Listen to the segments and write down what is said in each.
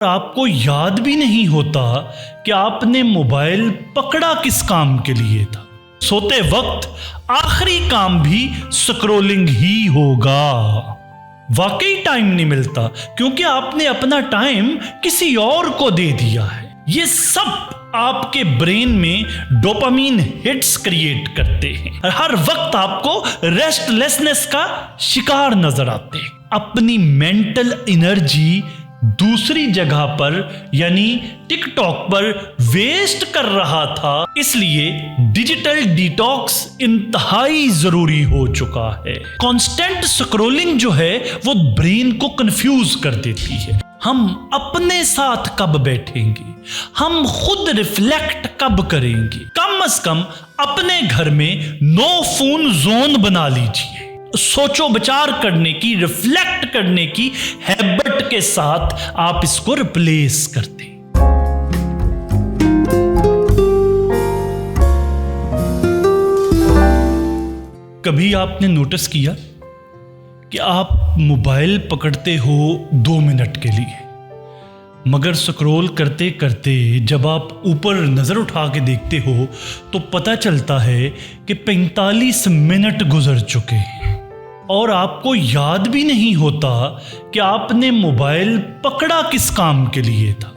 आपको याद भी नहीं होता कि आपने मोबाइल पकड़ा किस काम के लिए था। सोते वक्त आखिरी काम भी स्क्रॉलिंग ही होगा। वाकई टाइम नहीं मिलता क्योंकि आपने अपना टाइम किसी और को दे दिया है। ये सब आपके ब्रेन में डोपामीन हिट्स क्रिएट करते हैं। हर वक्त आपको रेस्टलेसनेस का शिकार नजर आते हैं। अपनी मेंटल एनर्जी दूसरी जगह पर यानी टिकटॉक पर वेस्ट कर रहा था, इसलिए डिजिटल डिटॉक्स इंतहाई जरूरी हो चुका है। कांस्टेंट स्क्रॉलिंग जो है वो ब्रेन को कंफ्यूज कर देती है। हम अपने साथ कब बैठेंगे, हम खुद रिफ्लेक्ट कब करेंगे। कम से कम अपने घर में नो फोन जोन बना लीजिए। सोचो विचार करने की, रिफ्लेक्ट करने की हैबिट के साथ आप इसको रिप्लेस करते हैं। कभी आपने नोटिस किया कि आप मोबाइल पकड़ते हो 2 मिनट के लिए, मगर स्क्रॉल करते करते जब आप ऊपर नजर उठा के देखते हो तो पता चलता है कि 45 मिनट गुजर चुके हैं और आपको याद भी नहीं होता कि आपने मोबाइल पकड़ा किस काम के लिए था।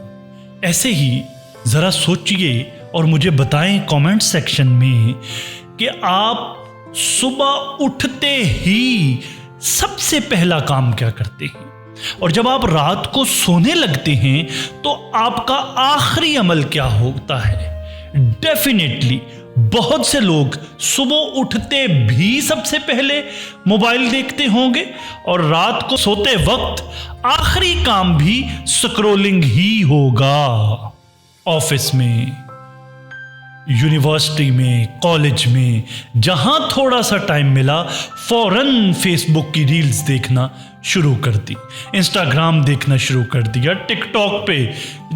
ऐसे ही जरा सोचिए और मुझे बताएं कमेंट सेक्शन में कि आप सुबह उठते ही सबसे पहला काम क्या करते हैं, और जब आप रात को सोने लगते हैं तो आपका आखिरी अमल क्या होता है। डेफिनेटली बहुत से लोग सुबह उठते भी सबसे पहले मोबाइल देखते होंगे और रात को सोते वक्त आखिरी काम भी स्क्रॉलिंग ही होगा। ऑफिस में, यूनिवर्सिटी में, कॉलेज में, जहां थोड़ा सा टाइम मिला फौरन फेसबुक की रील्स देखना शुरू कर दी, इंस्टाग्राम देखना शुरू कर दिया, टिकटॉक पे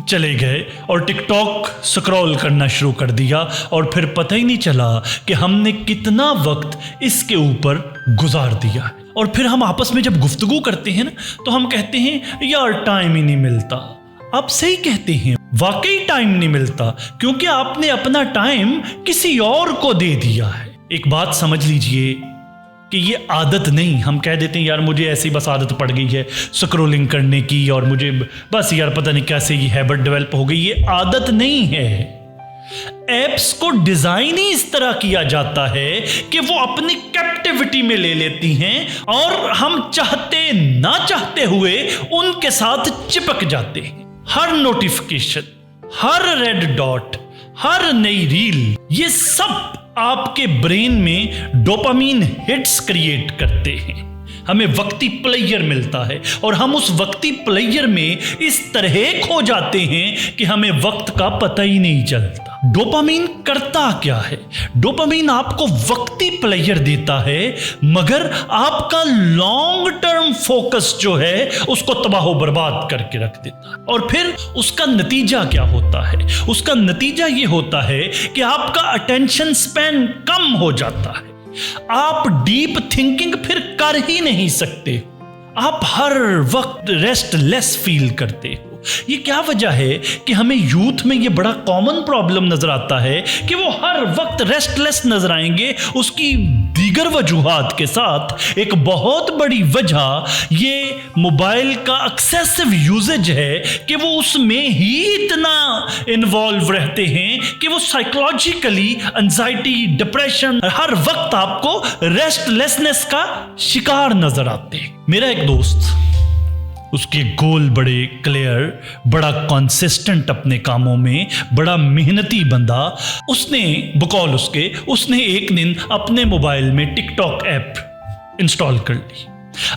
चले गए और टिकटॉक स्क्रॉल करना शुरू कर दिया और फिर पता ही नहीं चला कि हमने कितना वक्त इसके ऊपर गुजार दिया है। और फिर हम आपस में जब गुफ्तगू करते हैं ना तो हम कहते हैं यार टाइम ही नहीं मिलता। आप सही कहते हैं, वाकई टाइम नहीं मिलता क्योंकि आपने अपना टाइम किसी और को दे दिया है। एक बात समझ लीजिए कि ये आदत नहीं, हम कह देते हैं यार मुझे ऐसी बस आदत पड़ गई है स्क्रॉलिंग करने की और मुझे बस यार पता नहीं कैसे ये हैबिट डेवलप हो गई। ये आदत नहीं है। एप्स को डिजाइन ही इस तरह किया जाता है कि वो अपनी कैप्टिविटी में ले लेती हैं और हम चाहते ना चाहते हुए उनके साथ चिपक जाते हैं। हर नोटिफिकेशन, हर रेड डॉट, हर नई रील, ये सब आपके ब्रेन में डोपामीन हिट्स क्रिएट करते हैं। हमें वक्ती प्लेयर मिलता है और हम उस वक्ती प्लेयर में इस तरह खो जाते हैं कि हमें वक्त का पता ही नहीं चलता। डोपामीन करता क्या है? डोपामीन आपको वक्ती प्लेयर देता है मगर आपका लॉन्ग टर्म फोकस जो है उसको तबाह बर्बाद करके रख देता है। और फिर उसका नतीजा क्या होता है? उसका नतीजा ये होता है कि आपका अटेंशन स्पैन कम हो जाता है। आप डीप थिंकिंग फिर कर ही नहीं सकते। आप हर वक्त रेस्टलेस फील करते हो। ये क्या वजह है कि हमें यूथ में ये बड़ा कॉमन प्रॉब्लम नजर आता है कि वो हर वक्त रेस्टलेस नजर आएंगे। उसकी दीगर वजूहात के साथ एक बहुत बड़ी वजह ये मोबाइल का एक्सेसिव यूजेज है कि वो उसमें ही इतना इन्वॉल्व रहते हैं कि वो साइकोलॉजिकली एंजाइटी, डिप्रेशन, हर वक्त आपको रेस्टलेसनेस का शिकार नजर आते हैं। मेरा एक दोस्त, उसके गोल बड़े क्लियर, बड़ा कंसिस्टेंट अपने कामों में, बड़ा मेहनती बंदा, उसने उसने एक दिन अपने मोबाइल में टिकटॉक ऐप इंस्टॉल कर ली।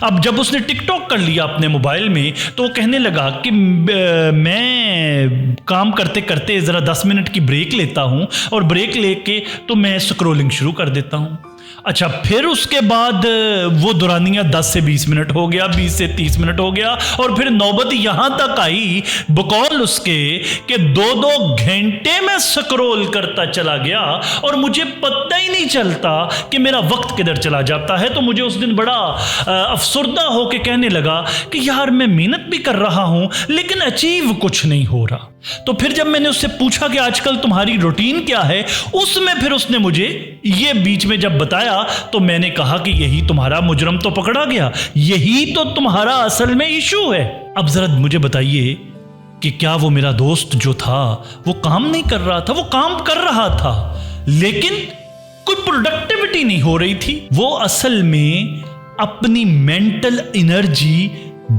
अब जब उसने टिकटॉक कर लिया अपने मोबाइल में तो वो कहने लगा कि मैं काम करते करते ज़रा 10 मिनट की ब्रेक लेता हूँ और ब्रेक लेके तो मैं स्क्रॉलिंग शुरू कर देता हूँ। अच्छा, फिर उसके बाद वो दुरानियाँ 10 से 20 मिनट हो गया, 20 से 30 मिनट हो गया, और फिर नौबत यहाँ तक आई बकौल उसके कि 2-2 घंटे में स्क्रॉल करता चला गया और मुझे पता ही नहीं चलता कि मेरा वक्त किधर चला जाता है। तो मुझे उस दिन बड़ा अफसुर्दा होके कहने लगा कि यार मैं मेहनत भी कर रहा हूँ लेकिन अचीव कुछ नहीं हो रहा। तो फिर जब मैंने उससे पूछा कि आजकल तुम्हारी रूटीन क्या है, उसमें फिर उसने मुझे ये बीच में जब बताया तो मैंने कहा कि यही तुम्हारा मुजरम तो पकड़ा गया, यही तो तुम्हारा असल में इशू है। अब जरा मुझे बताइए कि क्या वो मेरा दोस्त जो था वो काम नहीं कर रहा था? वो काम कर रहा था लेकिन कोई प्रोडक्टिविटी नहीं हो रही थी। वो असल में अपनी मेंटल एनर्जी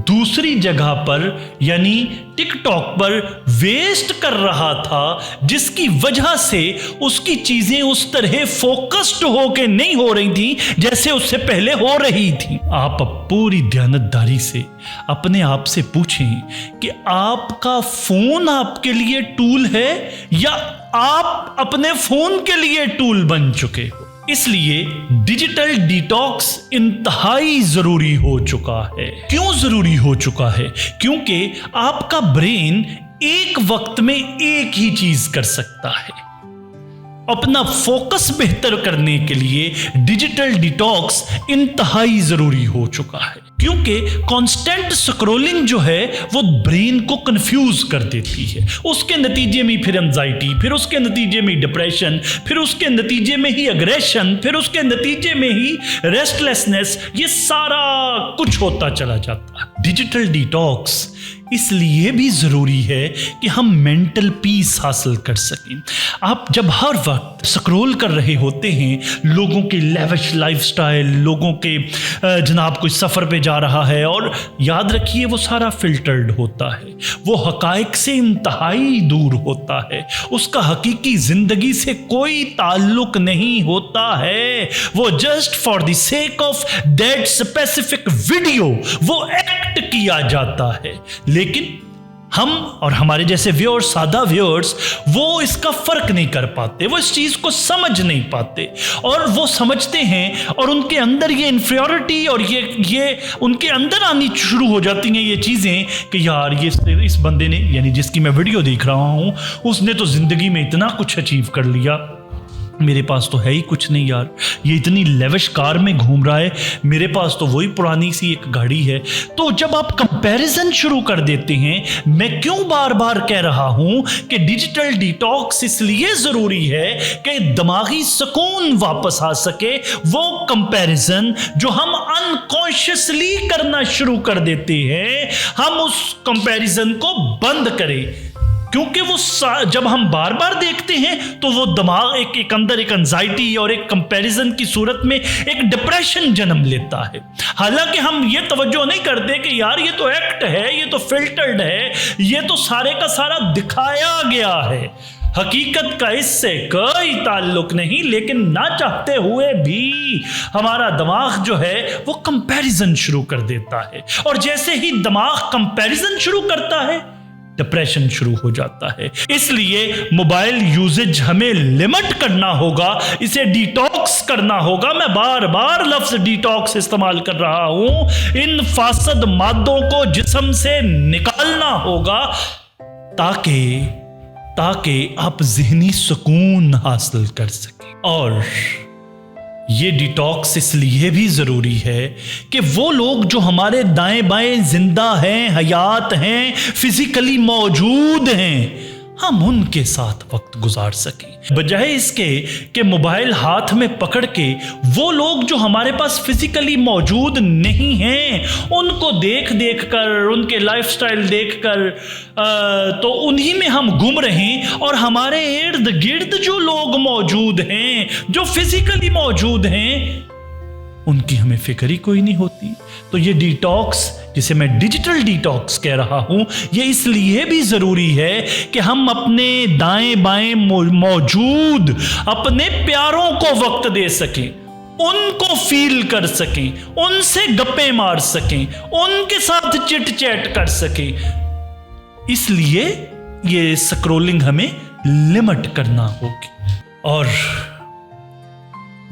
दूसरी जगह पर यानी टिकटॉक पर वेस्ट कर रहा था, जिसकी वजह से उसकी चीजें उस तरह फोकस्ड होके नहीं हो रही थी जैसे उससे पहले हो रही थी। आप पूरी ध्यानदारी से अपने आप से पूछें कि आपका फोन आपके लिए टूल है या आप अपने फोन के लिए टूल बन चुके हो। इसलिए डिजिटल डिटॉक्स इंतहाई जरूरी हो चुका है। क्यों जरूरी हो चुका है? क्योंकि आपका ब्रेन एक वक्त में एक ही चीज कर सकता है। अपना फोकस बेहतर करने के लिए डिजिटल डिटॉक्स इंतहाई जरूरी हो चुका है, क्योंकि कांस्टेंट स्क्रॉलिंग जो है वो ब्रेन को कंफ्यूज कर देती है। उसके नतीजे में फिर एंजाइटी, फिर उसके नतीजे में डिप्रेशन, फिर उसके नतीजे में ही एग्रेशन, फिर उसके नतीजे में ही रेस्टलेसनेस, ये सारा कुछ होता चला जाता है। डिजिटल डिटॉक्स इसलिए भी जरूरी है कि हम मेंटल पीस हासिल कर सकें। आप जब हर वक्त स्क्रॉल कर रहे होते हैं, लोगों के लेविश लाइफस्टाइल, लोगों के जनाब कोई सफ़र पे जा रहा है, और याद रखिए वो सारा फिल्टर्ड होता है, वो हकायक से इंतहाई दूर होता है, उसका हकीकी ज़िंदगी से कोई ताल्लुक नहीं होता है। वो just for the sake of that specific video वो एक्ट किया जाता है। लेकिन हम और हमारे जैसे व्यूअर्स, सादा व्यूअर्स, वो इसका फर्क नहीं कर पाते, वो इस चीज को समझ नहीं पाते, और वो समझते हैं और उनके अंदर ये इन्फीरियरिटी और ये उनके अंदर आनी शुरू हो जाती हैं ये चीजें कि यार ये इस बंदे ने, यानी जिसकी मैं वीडियो देख रहा हूं, उसने तो जिंदगी में इतना कुछ अचीव कर लिया, मेरे पास तो है ही कुछ नहीं यार। ये इतनी लेविश कार में घूम रहा है, मेरे पास तो वही पुरानी सी एक गाड़ी है। तो जब आप कंपैरिजन शुरू कर देते हैं, मैं क्यों बार बार कह रहा हूं कि डिजिटल डिटॉक्स इसलिए जरूरी है कि दिमागी सुकून वापस आ सके। वो कंपैरिजन जो हम अनकॉन्शियसली करना शुरू कर देते हैं, हम उस कंपैरिजन को बंद करें, क्योंकि वो जब हम बार बार देखते हैं तो वो दिमाग एक अंदर एक एंजाइटी और एक कंपैरिजन की सूरत में एक डिप्रेशन जन्म लेता है। हालांकि हम ये तवज्जो नहीं करते कि यार ये तो एक्ट है, ये तो फिल्टर्ड है, ये तो सारे का सारा दिखाया गया है, हकीकत का इससे कोई ताल्लुक नहीं। लेकिन ना चाहते हुए भी हमारा दिमाग जो है वो कंपैरिजन शुरू कर देता है, और जैसे ही दिमाग कंपैरिजन शुरू करता है, डिप्रेशन शुरू हो जाता है। इसलिए मोबाइल यूजेज हमें लिमिट करना होगा, इसे डिटॉक्स करना होगा। मैं बार बार लफ्ज डिटॉक्स इस्तेमाल कर रहा हूं। इन फासद मादों को जिस्म से निकालना होगा ताकि आप ज़हनी सुकून हासिल कर सकें। और ये डिटॉक्स इसलिए भी ज़रूरी है कि वो लोग जो हमारे दाएं बाएं जिंदा हैं, हयात हैं, फिजिकली मौजूद हैं, हम उनके साथ वक्त गुजार सकें, बजाय इसके कि मोबाइल हाथ में पकड़ के वो लोग जो हमारे पास फिजिकली मौजूद नहीं हैं उनको देख देख कर, उनके लाइफस्टाइल देख कर तो उन्हीं में हम गुम रहें, और हमारे इर्द गिर्द जो लोग मौजूद हैं, जो फिजिकली मौजूद हैं, उनकी हमें फिक्र ही कोई नहीं होती। तो ये डिटॉक्स, जिसे मैं डिजिटल डिटॉक्स कह रहा हूं, ये इसलिए भी जरूरी है कि हम अपने दाएं बाएं मौजूद अपने प्यारों को वक्त दे सकें, उनको फील कर सकें, उनसे गप्पे मार सकें, उनके साथ चिट चैट कर सकें। इसलिए ये स्क्रॉलिंग हमें लिमिट करना होगी। और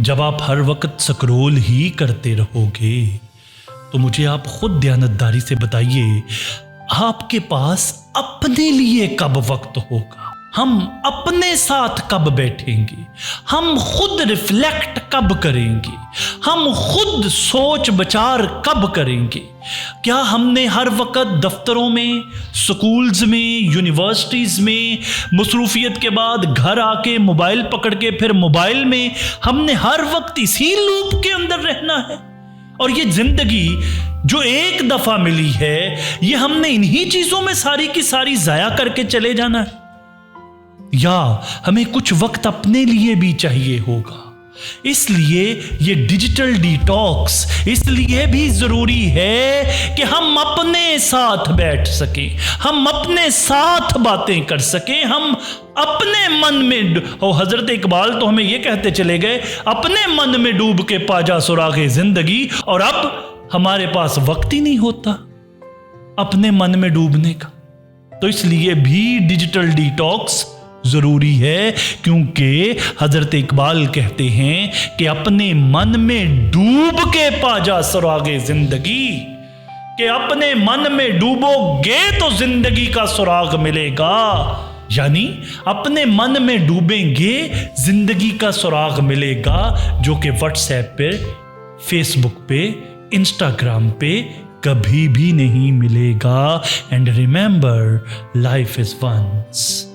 जब आप हर वक्त स्क्रॉल ही करते रहोगे तो मुझे आप खुद दयानतदारी से बताइए, आपके पास अपने लिए कब वक्त होगा? हम अपने साथ कब बैठेंगे? हम खुद रिफ्लेक्ट कब करेंगे? हम खुद सोच विचार कब करेंगे? क्या हमने हर वक्त दफ्तरों में, स्कूल्स में, यूनिवर्सिटीज में मसरूफियत के बाद घर आके मोबाइल पकड़ के फिर मोबाइल में हमने हर वक्त इसी लूप के अंदर रहना है? और ये जिंदगी जो एक दफा मिली है, ये हमने इन्हीं चीजों में सारी की सारी जाया करके चले जाना है? या हमें कुछ वक्त अपने लिए भी चाहिए होगा? इसलिए ये डिजिटल डिटॉक्स इसलिए भी जरूरी है कि हम अपने साथ बैठ सके, हम अपने साथ बातें कर सके, हम अपने मन में, और हजरत इकबाल तो हमें ये कहते चले गए, अपने मन में डूब के पाजा सुरागे जिंदगी। और अब हमारे पास वक्त ही नहीं होता अपने मन में डूबने का। तो इसलिए भी डिजिटल डिटॉक्स जरूरी है, क्योंकि हजरत इकबाल कहते हैं कि अपने मन में डूब के पाजा सुरागे जिंदगी, कि अपने मन में डूबोगे तो जिंदगी का सुराग मिलेगा। यानी अपने मन में डूबेंगे जिंदगी का सुराग मिलेगा, जो कि व्हाट्सएप पे, फेसबुक पे, इंस्टाग्राम पे कभी भी नहीं मिलेगा। And remember, life is once,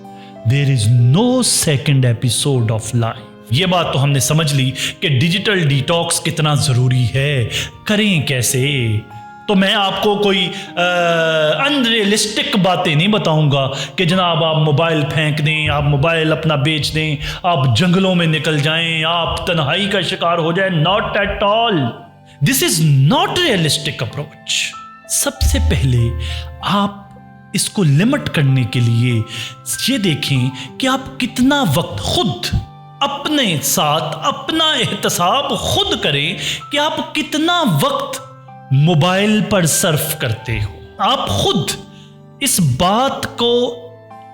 there is no second episode of life. ये बात तो हमने समझ ली कि डिजिटल डिटॉक्स कितना जरूरी है। करें कैसे? तो मैं आपको कोई अनरियलिस्टिक बातें नहीं बताऊंगा कि जनाब आप मोबाइल फेंक दें, आप मोबाइल अपना बेच दें, आप जंगलों में निकल जाएं, आप तन्हाई का शिकार हो जाएं। Not at all, this is not realistic approach. सबसे पहले आप इसको लिमिट करने के लिए ये देखें कि आप कितना वक्त खुद अपने साथ, अपना एहतसाब खुद करें कि आप कितना वक्त मोबाइल पर सर्फ करते हो। आप खुद इस बात को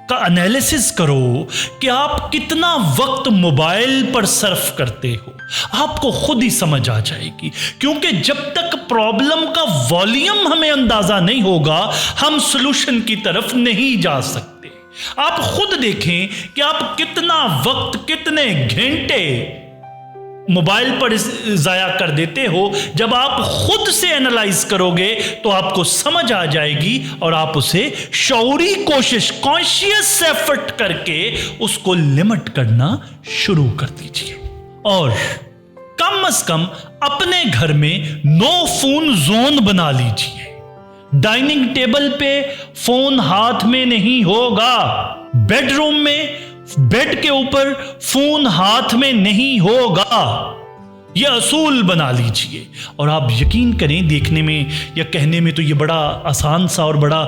का एनालिसिस करो कि आप कितना वक्त मोबाइल पर सर्फ करते हो। आपको खुद ही समझ आ जाएगी, क्योंकि जब तक प्रॉब्लम का वॉल्यूम हमें अंदाजा नहीं होगा, हम सॉल्यूशन की तरफ नहीं जा सकते। आप खुद देखें कि आप कितना वक्त, कितने घंटे मोबाइल पर जाया कर देते हो। जब आप खुद से एनालाइज करोगे तो आपको समझ आ जाएगी और आप उसे शऊरी कोशिश, कॉन्शियस एफर्ट करके उसको लिमिट करना शुरू कर दीजिए। और कम से कम अपने घर में नो फोन जोन बना लीजिए। डाइनिंग टेबल पे फोन हाथ में नहीं होगा, बेडरूम में बेड के ऊपर फोन हाथ में नहीं होगा। यह असूल बना लीजिए। और आप यकीन करें, देखने में या कहने में तो ये बड़ा आसान सा और बड़ा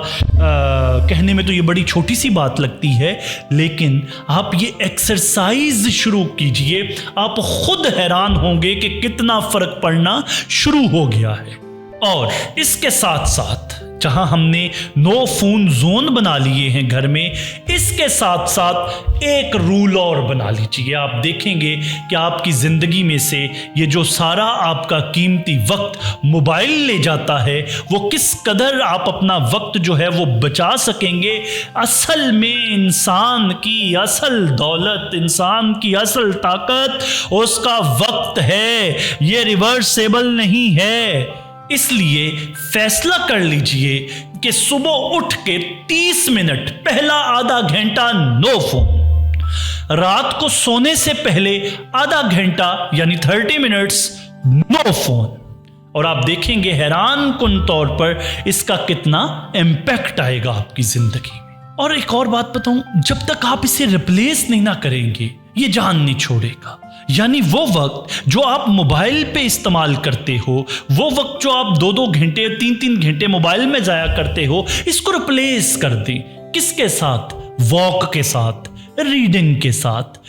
कहने में तो ये बड़ी छोटी सी बात लगती है, लेकिन आप ये एक्सरसाइज शुरू कीजिए, आप खुद हैरान होंगे कि कितना फर्क पड़ना शुरू हो गया है। और इसके साथ साथ जहां हमने नो फोन जोन बना लिए हैं घर में, इसके साथ साथ एक रूल और बना लीजिए। आप देखेंगे कि आपकी जिंदगी में से ये जो सारा आपका कीमती वक्त मोबाइल ले जाता है, वो किस कदर आप अपना वक्त जो है वो बचा सकेंगे। असल में इंसान की असल दौलत, इंसान की असल ताकत उसका वक्त है, ये रिवर्सेबल नहीं है। इसलिए फैसला कर लीजिए कि सुबह उठ के 30 मिनट, पहला आधा घंटा नो फोन, रात को सोने से पहले आधा घंटा यानी 30 मिनट्स नो फोन। और आप देखेंगे हैरान कुन तौर पर इसका कितना इम्पैक्ट आएगा आपकी जिंदगी में। और एक और बात बताऊं, जब तक आप इसे रिप्लेस नहीं ना करेंगे, ये जान नहीं छोड़ेगा। यानी वो वक्त जो आप मोबाइल पे इस्तेमाल करते हो, वो वक्त जो आप 2-2 घंटे, 3-3 घंटे मोबाइल में जाया करते हो, इसको रिप्लेस कर दें। किसके साथ? वॉक के साथ, रीडिंग के साथ।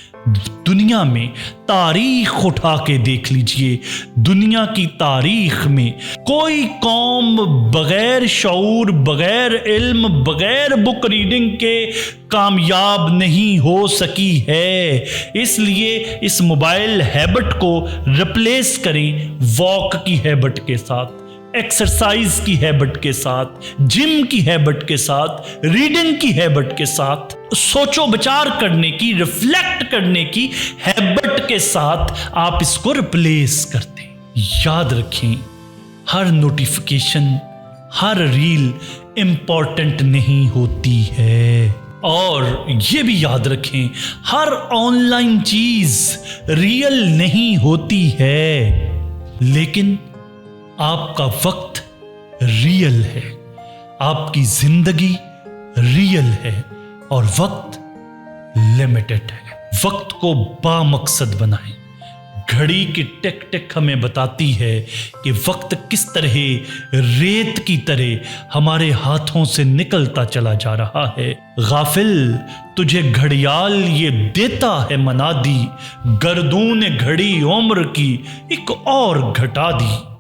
दुनिया में तारीख उठा के देख लीजिए, दुनिया की तारीख में कोई कौम बगैर शऊर, बगैर इल्म, बगैर बुक रीडिंग के कामयाब नहीं हो सकी है। इसलिए इस मोबाइल हैबिट को रिप्लेस करें वॉक की हैबिट के साथ, एक्सरसाइज की हैबिट के साथ, जिम की हैबिट के साथ, रीडिंग की हैबिट के साथ, सोचो विचार करने की, रिफ्लेक्ट करने की हैबिट के साथ आप इसको रिप्लेस करते हैं। याद रखें, हर नोटिफिकेशन, हर रील इंपॉर्टेंट नहीं होती है। और ये भी याद रखें, हर ऑनलाइन चीज रियल नहीं होती है, लेकिन आपका वक्त रियल है, आपकी जिंदगी रियल है और वक्त लिमिटेड है। वक्त को बामकसद बनाएं। घड़ी की टिक टिक हमें बताती है कि वक्त किस तरह रेत की तरह हमारे हाथों से निकलता चला जा रहा है। गाफिल, तुझे घड़ियाल ये देता है मना दी, गर्दून घड़ी उम्र की एक और घटा दी।